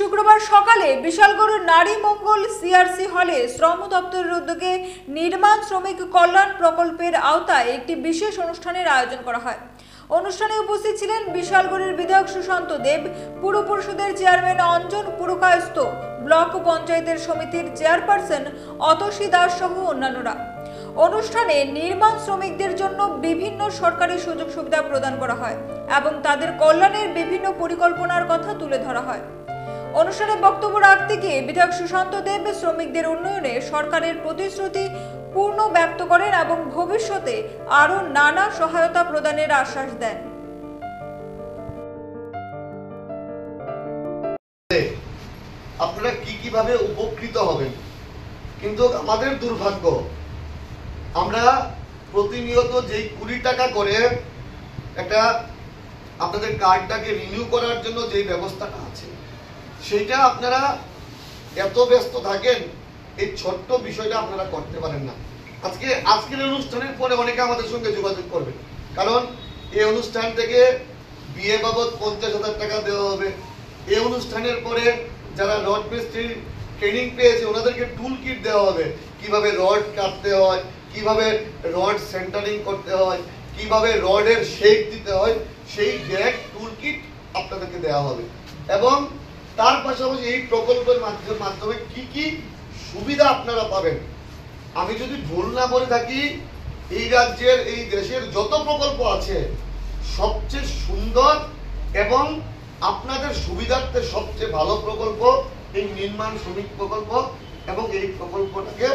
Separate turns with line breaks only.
শুক্রবার সকালে বিশালগড়ের নারী মঙ্গল সিআরসি হলে শ্রম দপ্তরের উদ্যোগে নির্মাণ শ্রমিক কল্যাণ প্রকল্পের আওতায় একটি বিশেষ অনুষ্ঠানের আয়োজন করা হয়। অনুষ্ঠানে উপস্থিত ছিলেন বিশালগড়ের বিধায়ক সুশান্ত দেব, পুর পরিষদের চেয়ারম্যান অঞ্জন পুরকায়স্থ, ব্লক পঞ্চায়েতের সমিতির চেয়ারপারসন অতসী দাস সহ অন্যান্যরা। অনুষ্ঠানে নির্মাণ শ্রমিকদের জন্য বিভিন্ন সরকারি সুযোগ সুবিধা প্রদান করা হয় এবং তাদের কল্যাণের বিভিন্ন পরিকল্পনার কথা তুলে ধরা হয়। অনুষ্ঠানে বক্তব্য রাখতে গিয়ে বিধায়ক সুশান্ত দেব শ্রমিকদের উন্নয়নে সরকারের প্রতিশ্রুতি পূর্ণ ব্যক্ত করেন এবং ভবিষ্যতে আরো নানা সহায়তা প্রদানের আশ্বাস দেন।
আপনারা কিভাবে উপকৃত হবেন, কিন্তু আমাদের দুর্ভাগ্য আমরা প্রতিনিয়ত যেই 20 টাকা করে একটা আপনাদের কার্ডটাকে রিনিউ করার জন্য যে ব্যবস্থাটা আছে সেটা আপনারা এত ব্যস্ত থাকেন, এই ছোট্ট বিষয়টা আপনারা করতে পারেন না। আজকের অনুষ্ঠানের পরে অনেকে আমাদের সঙ্গে যোগাযোগ করবে, কারণ এই অনুষ্ঠান থেকে বিয়ে বাবদ 50,000 টাকা দেওয়া হবে। এই অনুষ্ঠানের পরে যারা রড মিস্ত্রি ট্রেনিং পেয়েছে ওনাদেরকে টুল কিট দেওয়া হবে, কিভাবে রড কাটতে হয়, কিভাবে রড সেন্টারিং করতে হয়, কিভাবে রডের শেপ দিতে হয়, সেই ব্যাগ টুল কিট আপনাদেরকে দেওয়া হবে। এবং তার পাশাপাশি এই প্রকল্পের মাধ্যমে কি কি সুবিধা আপনারা পাবেন, আমি যদি ভুল না করে থাকি, এই রাজ্যের এই দেশের যত প্রকল্প আছে সবচেয়ে সুন্দর এবং আপনাদের সুবিধার্থে সবচেয়ে ভালো প্রকল্প এই নির্মাণ শ্রমিক প্রকল্প। এবং এই প্রকল্পটাকে